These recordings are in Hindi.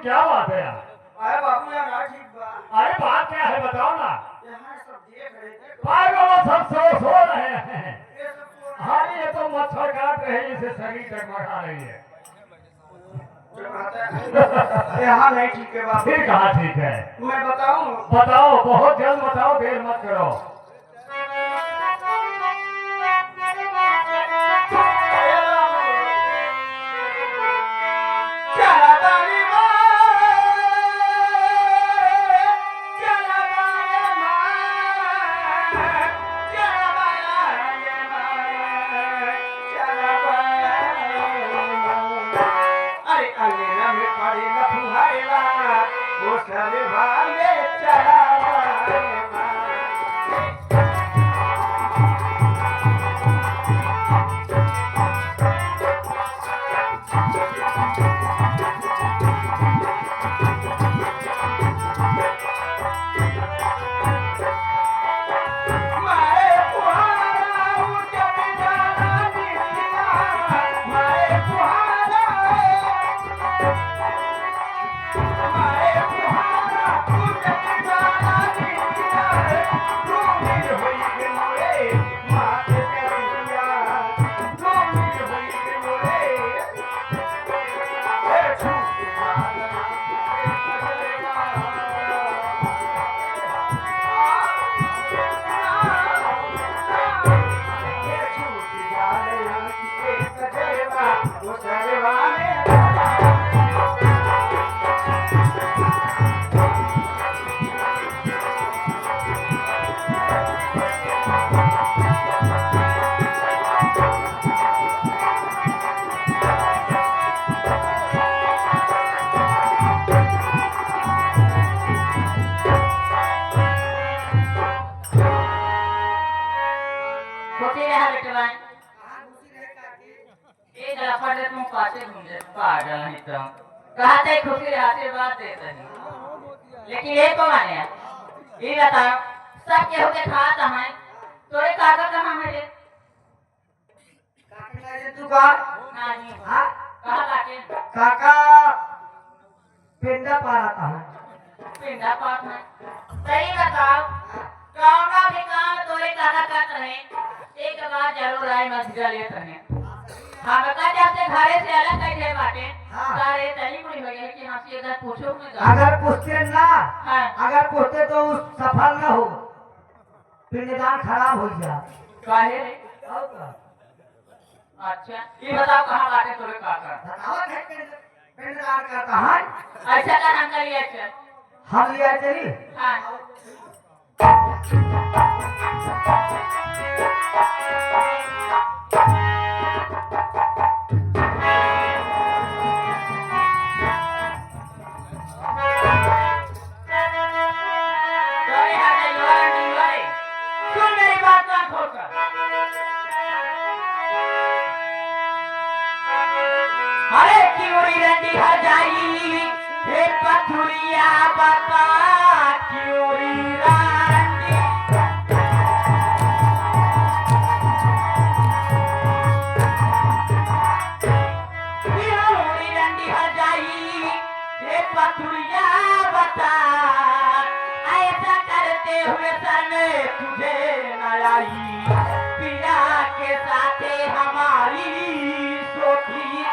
क्या बात है यार? अरे बाबू यार ना ठीक बा। अरे बात क्या है बताओ ना। यहाँ सब देख रहे थे। पागल सब सो रहे हैं। ये सब सो रहे हाँ ये तो मच्छर काट रहे हैं, इसे शरीर डगमगा रही है। हैं। यहाँ नहीं ठीक है बाबू। फिर कहाँ ठीक है? मैं बताऊँ? बताओ, बहुत जल्द बताओ, देर मत करो। कहते खुशी आशीर्वाद देते हैं, लेकिन ये कौन है? ये बताओ, सब केहू के खात हैं, तोरे काका कहाँ मेरे? तू का? नहीं, हाँ? कहाँ काके? काका पिंडा पा रहा है। पिंडा पात में। सही बताओ, कौना भी काम तोरे काका करते हैं, एक बार जरूर आए मस्जिद लेते हैं। हम का जब से घरे से अलग कैसे बाटे, सारे तनी बुरी हो गए कि हमसे अगर पूछो मैं अगर पूछते ना, हाँ। अगर पूछते तो उस सफल न हो, पिंडदान खराब हो जा। काहे रे? अच्छा, ये बताओ कहाँ बाटे तोरे काका? पिंडदान का कहाँ? अच्छा का हम करिए अच्छा। हम लिया चली? हाँ। अरे क्यों रंडी हर जाई हे पथुरिया बता क्यों रंडी हर जाई हे पथुरिया बता ऐसा करते हुए सन तुझे न आई पिया के साथे हमारी सोती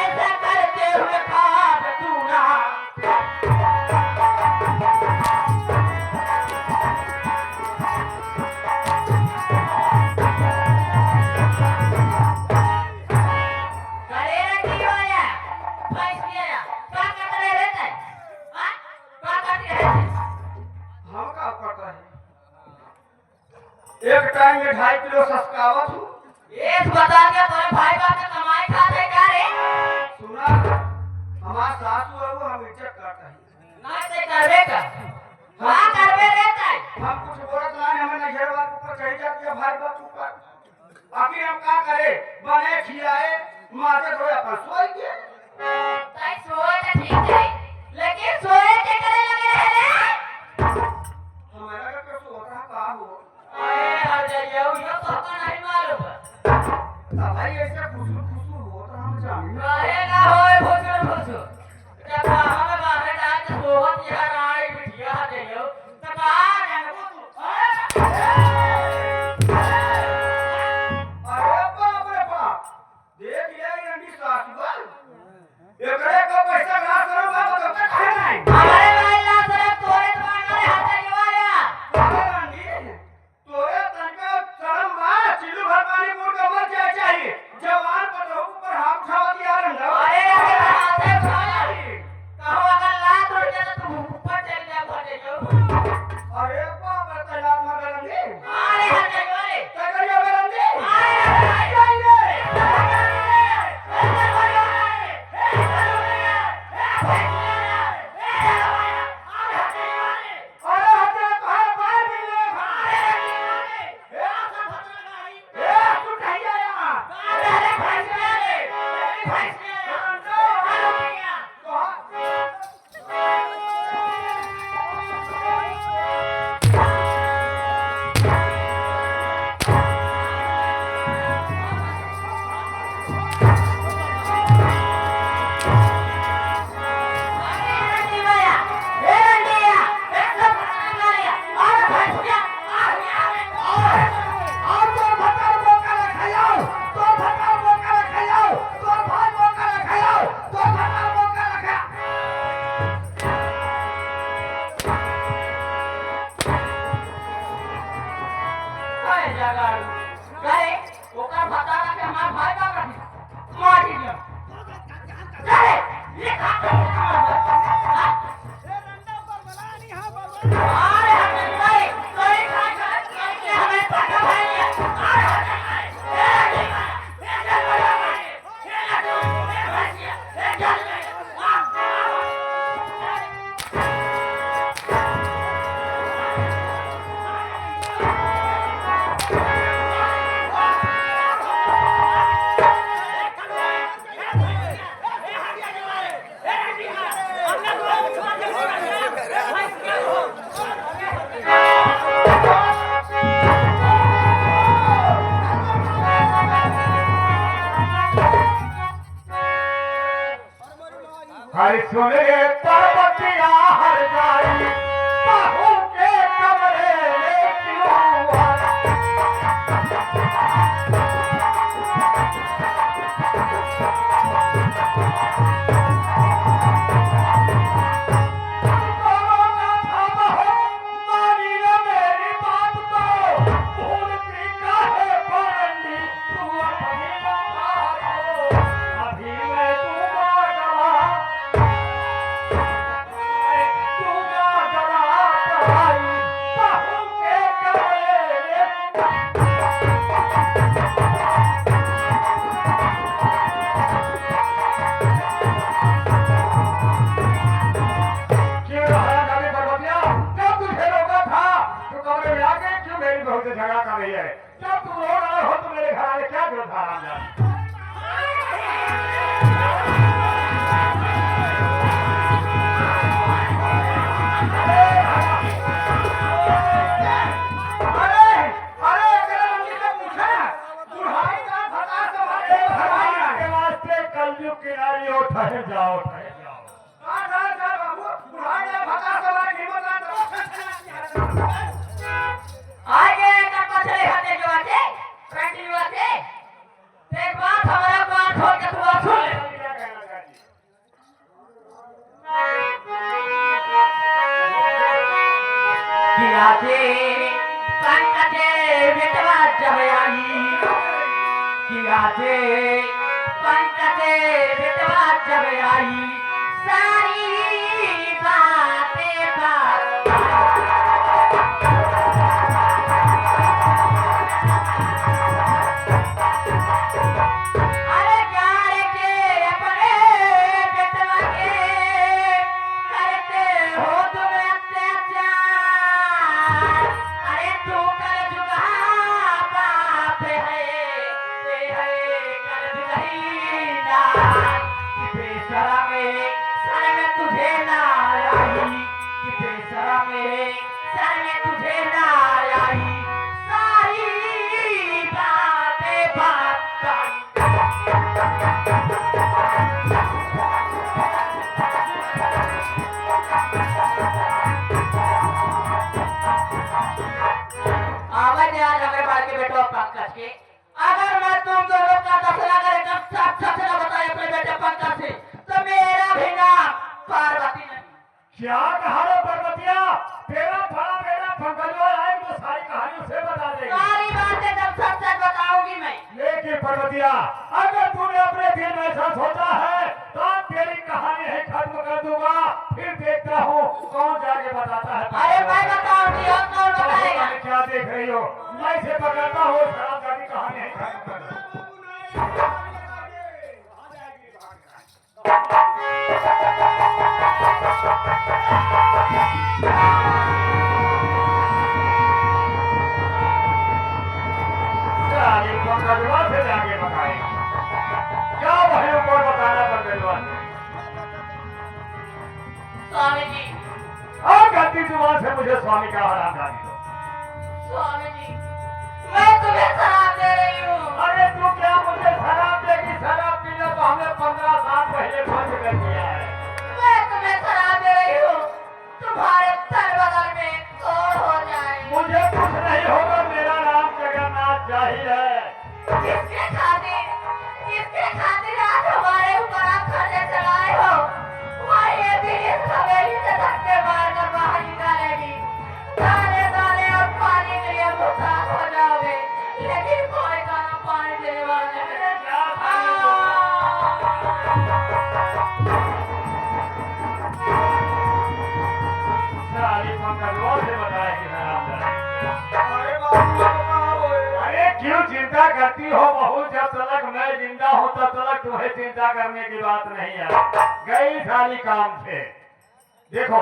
ऐसा करते हुए खाब तू ना में 2.5 किलो सस्कावत हूँ। ये बता दिया तोरे भाई बाप के कमाई खाते क्या रे? सुना, हमार सासू है वो हम इज्जत करता है। ना ते करबे का। हाँ करबे रे ताई। हम कुछ बोलत नहीं, हमें नहीं घेरवा के ऊपर चढ़ी जाती है भाई बाप ऊपर। आखिर हम क्या करे? बने खिलाए माथे धोए अपन सोई के। ताई सोए तो ठीक है, लेकिन सोए के करे लगे रहे रे? हमारा का कैसे होता है काम हो? अरे हर जाइयो यो तो का नहीं मालूम। भाई ऐसे खुशबू होता हम जानी। काहे ना होए भोजन भोजन। जब हमें बाहर डाल के सोहत यहाँ आई बिटिया जाइयो तो कहाँ जाएगा तू? अरे बाप रे बाप, देख लिया ये रंडी सासुआ। एकरे का पैसा घास करो बाबा तो तक है नहीं। हमारे भाई ला सर तोरे तुम्हारे हाथ से निवाला। अरे रंडी, तोरे तनका शर्म मार, चिल्लू भर पानी पूर के मर जाए चाहिए। जवान पटो ऊपर हाथ उठा दिया रंडा। अरे अगर हाथ से उठाया कहो अगर लात उड़ जाए तो तू ऊपर चल जा भर जाइयो। अरे बाप रे तैयार मर रंडी। अरे हट जाइयो रे। क्या करियो बे रंडी? अरे अरे हटे कहां बाहर मिले? ए तू कहिया यार? हर सुने पर्वतिया हर जाई, बाहू के कमरे में क्यों आया? झगड़ा कर रही है। जब तुम रोड आए हो तो मेरे घर आने क्या जरूरत था? कलयुग किनारी हो, ठहर जाओ ठहर जाओ। आगे का पछले हटे जो आते कंटिन्यू आते एक बात हमारा बात हो के तू सुन ले। क्या कहना चाहती? किया जे संकटे मिटवा जब आई, किया जे संकटे मिटवा जब आई, सारी बातें बात पंकज के, अगर मैं तुम दोनों का दसला कर एकदम सच न बताए अपने बेटे पंकज से, तो मेरा भी नाम पार्वती नहीं। क्या कहा रे पर्वतिया? तेरा बड़ा बेटा पंकजवा आए तो सारी कहानी उसे बता देगी। सारी बातें जब सच सच बताऊंगी मैं। लेकिन पर्वतिया, अगर तूने अपने दिल में ऐसा सोचा है तो तेरी कहानी है खत्म कर दूंगा, फिर देखता हूँ कौन जाके बताता है। अरे मैं बताऊंगी और कौन बताएगा? क्या देख रही हो? मैं इसे पकड़ता हूँ, शराब का की कहानी है खत्म कर दूंगा। पंकजवा से जाके बताएगी क्या भाइयों को बताना पंकजवा ने। स्वामी जी, हाँ, गलती जुबान से मुझे स्वामी का आराम डाली दो। स्वामी जी, मैं तुम्हें शराब दे रही हूँ। अरे तू क्या मुझे शराब देगी? शराब पीना तो हमने 15 साल पहले बंद कर दिया है। मैं तुम्हें शराब दे रही हूँ, तुम्हारे सर बगल में तोड़ हो जाए। मुझे कुछ नहीं होगा, मेरा नाम जगन्नाथ जाहिर है। जिसके खातिर आज हमारे ऊपर आप खर्चे चलाए हो, वही ये दिन इस हवेली से धक्के मारकर बाहर निकालेगी। दाने दाने और पानी के लिए मुताब हो जाओगे, लेकिन कोई दाना पानी देने वाला नहीं। सारी पंकजवा से बताएगी शराब डाली। अरे क्यों चिंता करती हो बहू? जब तक मैं जिंदा हूँ तब तक तुम्हें चिंता करने की बात नहीं है। गई सारी काम से। देखो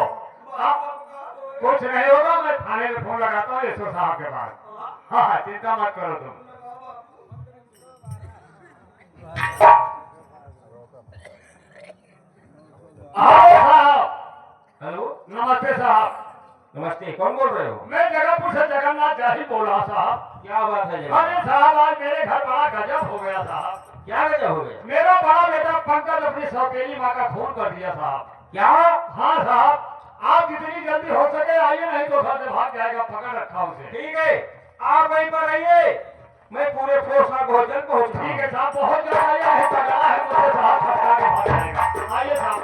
कुछ नहीं होगा, मैं थाने में फोन लगाता हूँ एसओ साहब के पास। हाँ हाँ, चिंता मत करो तुम। आओ साहब। हेलो, नमस्ते साहब। नमस्ते, कौन बोल रहे हो? मैं जगहपुर से जगन्नाथ जाहिर बोल रहा साहब। क्या बात है जरा? अरे साहब, आज मेरे घर बड़ा गजब हो गया साहब। क्या वजह हो गया? मेरा बड़ा बेटा पंकज अपनी सौतेली माँ का खून कर दिया साहब। क्या? हाँ साहब, आप जितनी जल्दी हो सके आइए, नहीं तो घर से भाग जाएगा। पकड़ रखा उसे। ठीक है, आप वहीं पर रहिए, मैं पूरे फोर्स में बहुत जल्द पहुंचता हूं। ठीक है साहब, बहुत जल्द आइए। है पकड़ा है मुझसे साहब, फटका के भाग जाएगा। आइए साहब।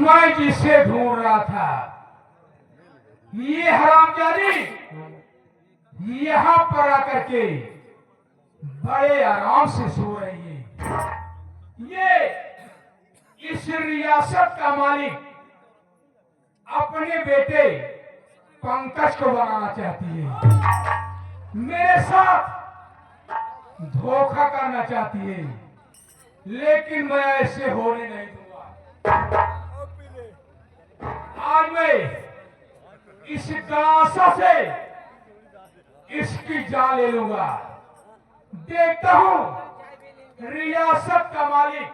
मैं जिसे ढूंढ रहा था, ये हरामजादी यहाँ पर आकर के बड़े आराम से सो रही है। ये इस रियासत का मालिक अपने बेटे पंकज को बनाना चाहती है, मेरे साथ धोखा करना चाहती है। लेकिन मैं ऐसे होने नहीं दूंगा। आज मैं इस गलासा से इसकी जान ले लूंगा। देखता हूं रियासत का मालिक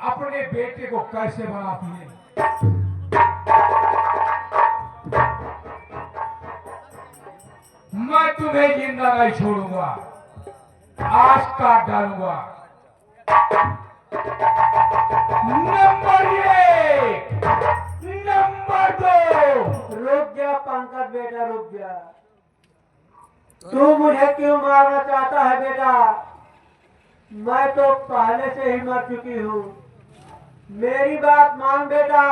अपने बेटे को कैसे बनाती है। मैं तुम्हें जिंदा नहीं छोड़ूंगा, आज काट डालूंगा। Number 1, number 2। रुक जा पंकज बेटा, रुक जा। तू मुझे क्यों मारना चाहता है बेटा? मैं तो पहले से ही मर चुकी हूँ। मेरी बात मान बेटा,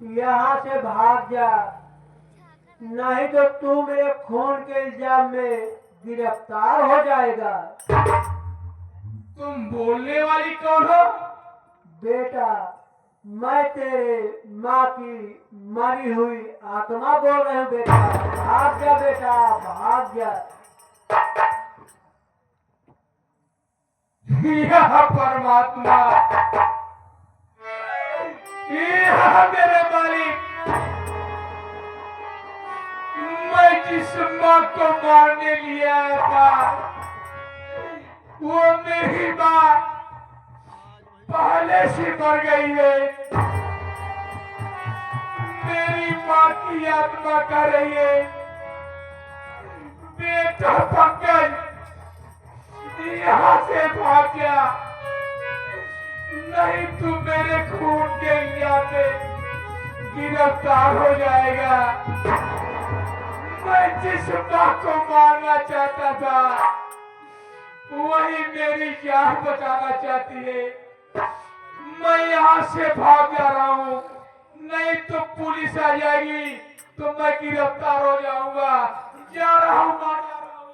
यहाँ से भाग जा, नहीं तो तू मेरे खून के इल्जाम में गिरफ्तार हो जाएगा। तुम बोलने वाली कौन हो? बेटा, मैं तेरे माँ की मरी हुई आत्मा बोल रही हूँ बेटा। भाग जा बेटा, भाग जा। यह परमात्मा, यह मेरे मालिक, मैं जिस माँ को मारने लिए आया था वो मेरी माँ पहले से मर गई है। मेरी माँ की आत्मा कर रही है, बेटा पंकज यहाँ से भाग जा, नहीं तू मेरे खून के इल्जाम में गिरफ्तार हो जाएगा। मैं जिस माँ को मारना चाहता था वही मेरी जान बचाना चाहती है। मैं यहाँ से भाग जा रहा हूँ, नहीं तो पुलिस आ जाएगी तो मैं गिरफ्तार हो जाऊंगा। जा रहा हूँ, मार जा रहा हूँ।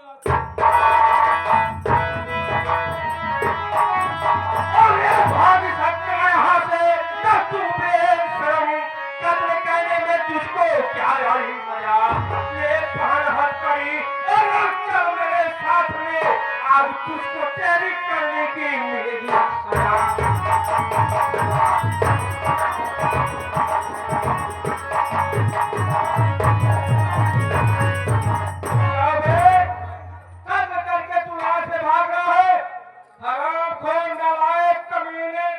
अरे भाग सकते हैं यहाँ से, न तू बेशरम, कत्ल करने में तुझको क्या रही मजा। ये पहन हथकड़ी और चल मेरे साथ में, आज तुझको तेरी करने की मिलेगी सजा। कत्ल करके तू यहाँ से भाग रहा है, हराम खोर नालायक कमीने।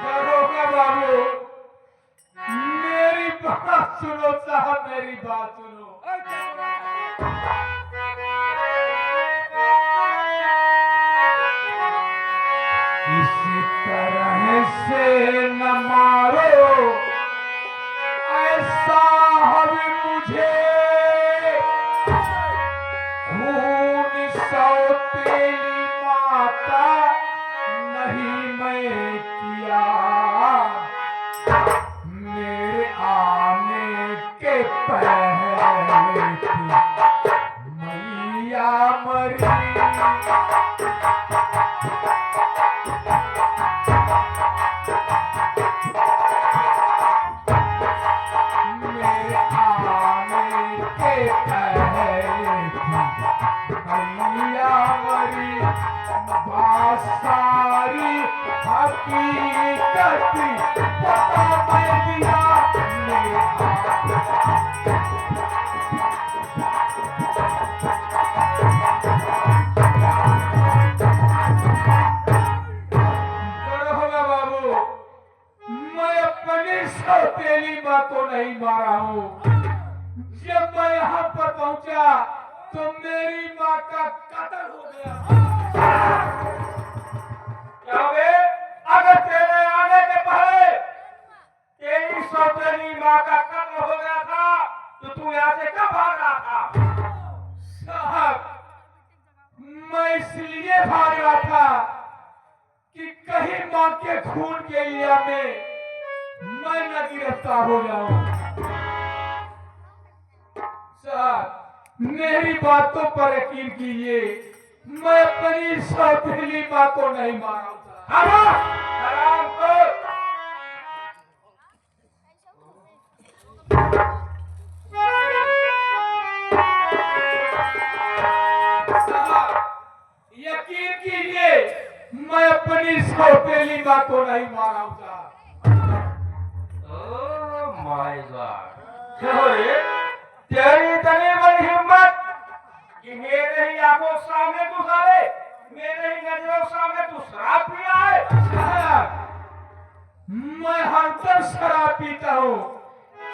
दरोगा बाबू, मेरी बात सुनो साहब, मेरी बात सुनो। इसी तरह से न मारो, ऐसा हमें मुझे खून सौतेली माता नहीं मैं किया। मेरे आने के पहले थी मैया मरी। मेरे आने के पहले थी मैया मरी। बात सारी हकीकत पता मैं दिया। दरोगा बाबू, मैं अपनी सौतेली माँ को नहीं मारा हूँ। जब मैं यहाँ पर पहुंचा तो मेरी माँ का कत्ल हो गया। क्या बे? अगर तेरे आने के पहले तेरी सौतेली माँ का कत्ल हो गया था तो तू यहाँ से कब भाग रहा था? साहब, मैं इसलिए भाग रहा था कि कहीं माँ के खून के इल्जाम में मैं न गिरफ्तार हो जाऊं। साहब, मेरी बातों पर यकीन कीजिए, मैं अपनी सौतेली माँ को नहीं मारा था। हराम खोर! सीमा को नहीं मारा साहब। ओह माय गॉड, क्यों रे तेरी इतनी बड़ी हिम्मत कि मेरे ही आंखों के सामने तू साले, मेरे ही नजरों के सामने तू शराब पिया है। साहब, मैं हरदम शराब पीता हूँ,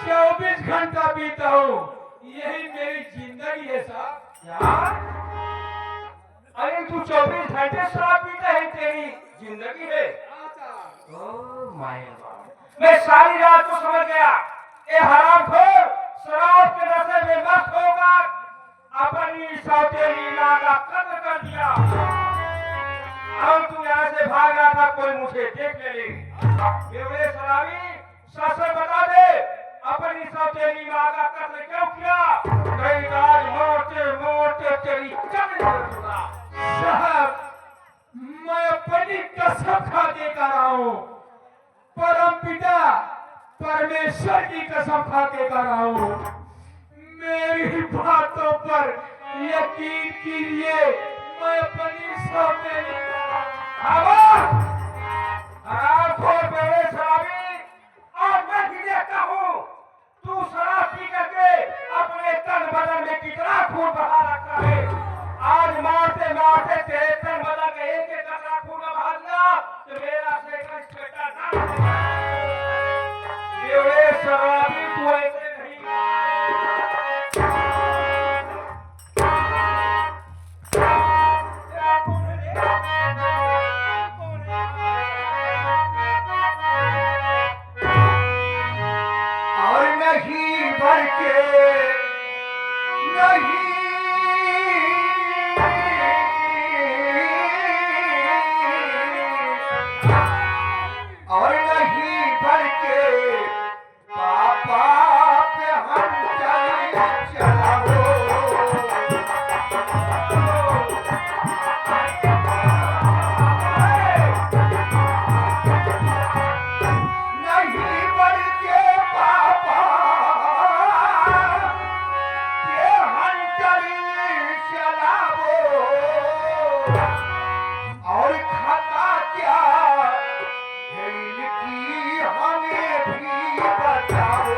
24 घंटा पीता हूँ, यही मेरी जिंदगी है साहब। क्या? अरे तू 24 घंटे शराब पीता है, तेरी जिंदगी है? ओह माय गॉड, मैं सारी रात को समझ गया। ए हरामखोर, शराब के नशे में मस्त होकर अपनी सौतेली मां का कत्ल कर दिया। अब तू यहाँ से भाग रहा था, कोई मुझे देख ले। बेवड़े शराबी, सच बता दे, अपनी सौतेली मां का कत्ल क्यों किया? कहीं आज मोटे मोटे तेरी चमड़ी तोड़ूंगा। साहब, मैं अपनी कसम खा के कह रहा हूँ, परम पिता परमेश्वर की कसम खा के कह रहा हूँ, मेरी बातों पर यकीन कीजिए, मैं अपनी सौतेली हरामखोर बेवड़े शराबी, आज मैं भी देखता हूँ तू शराब पी करके अपने तन बदन में कितना खून बहा रखा है। आज मारते मारते तेरे तन बदन का एक एक कतरा खून बहा दिया तो मेरा सेकंड इंस्पेक्टर ना बनेगा। बेवड़े शराबी, तू ऐसे नहीं। और नहीं भर के नहीं और नहीं भर के पापा पे हम चलाओ। नहीं भर के पापा ये हम चलाओ। और खाता क्या है इनकी हमें भी बताओ।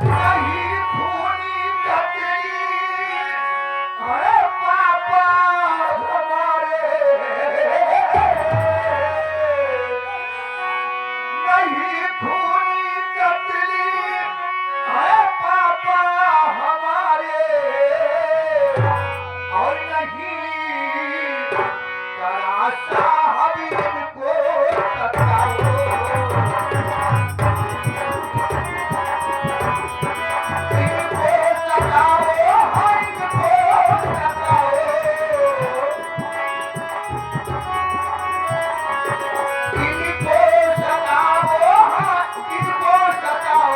नहीं खूनी कतरी अरे पापा हमारे। नहीं खूनी कतरी अरे पापा हमारे। और नहीं करा साहब इनको बताओ। इनको सताओ, हाँ इनको सताओ। इनको सताओ, हाँ इनको सताओ।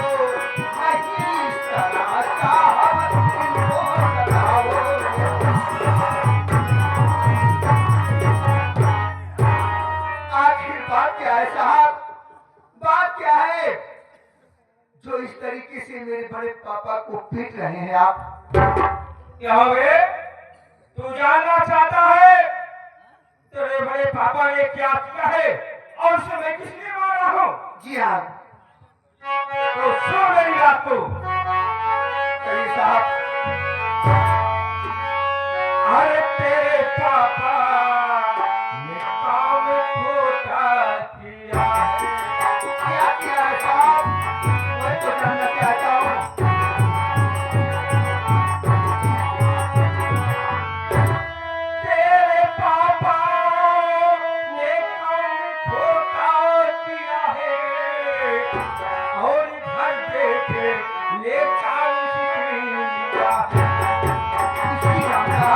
नहीं सता साहब इनको सताओ। आखिर बात क्या है साहब? बात क्या है जो इस तरीके से मेरे बड़े पापा को पीट रहे हैं आप? क्या हुए? तू जानना चाहता है तेरे बड़े पापा ने क्या किया है और उसे मैं किस लिए मारा हूँ? जी हाँ। तो सुन मेरी बात को। कहिए साहब। अरे तेरे पापा ने काम खोटा किया है। क्या किया है साहब? मैं तो जानना चाहता हूँ। तेरे पापा ने काम खोटा किया है और घर बैठे ले 40 लिया है। इसकी जानना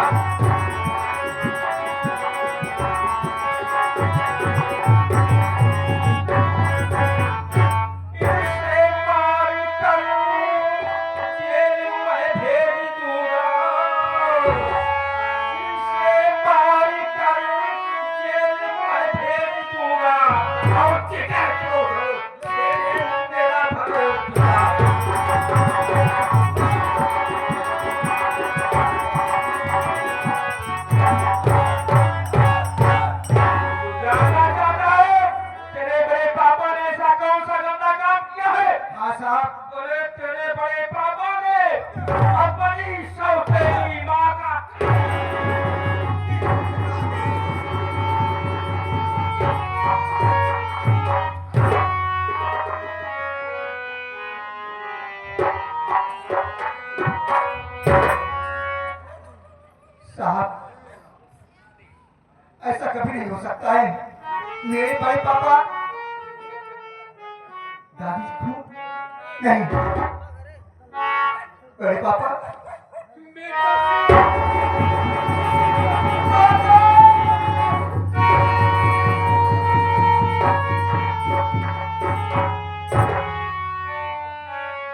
ऐसा कभी नहीं हो सकता है। मेरे बड़े पापा दादी जी को नहीं, बड़े पापा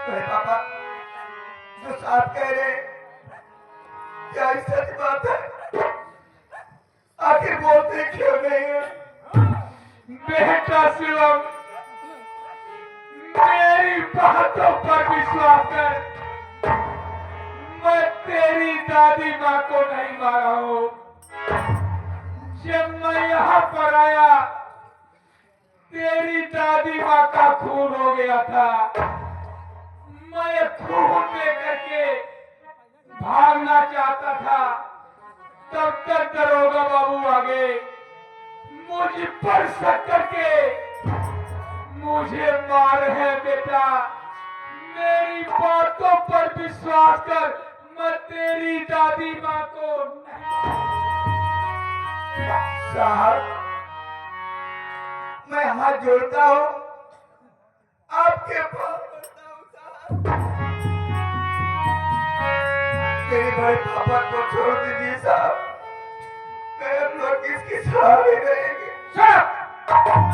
बड़े पापा जो साहब कह रहे हैं क्या ये सच बात है? आखिर बोलते क्यों नहीं है? बेटा शिवम, मेरी बातों पर विश्वास कर। मैं तेरी दादी माँ को नहीं मारा हूँ। जब मैं यहाँ पर आया तेरी दादी माँ का खून हो गया था। मैं खून दे करके भागना चाहता था, तब तक दरोगा बाबू आ गए, मुझ पर शक करके मुझे मार है। बेटा मेरी बातों पर विश्वास कर, मैं तेरी दादी माँ को साहब मैं हाथ जोड़ता हूँ आपके पास, मेरे बड़े पापा को छोड़ दीजिए साहब, मैं अब लोग किसके सहारे रहेंगे?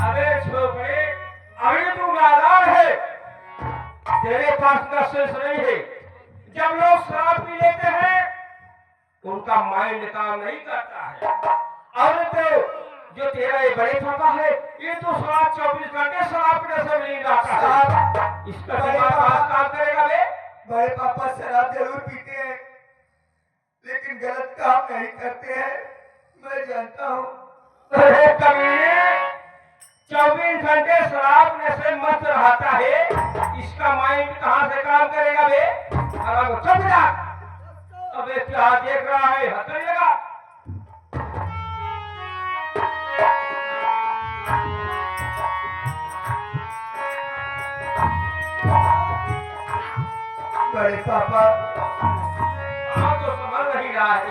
अरे छोकरे, अभी तू नादान है, तेरे पास नशेष नहीं है। जब लोग शराब पी लेते हैं उनका माइंड काम नहीं करता है। और तो जो तेरा ये बड़े पापा है ये तो शराब 24 घंटे शराब के नशे में नहीं रहता है। इसका दिमाग काम करेगा बे? बड़े पापा शराब जरूर पीते हैं लेकिन गलत काम नहीं करते हैं, मैं जानता हूँ। अरे कमीने, 24 घंटे शराब नशे मत रहता है, इसका माइंड कहाँ से काम करेगा बे? अरे चुप जा। अबे क्या देख रहा है, हद नहीं लगा। बड़े पापा हाँ तो समझ नहीं रहा है।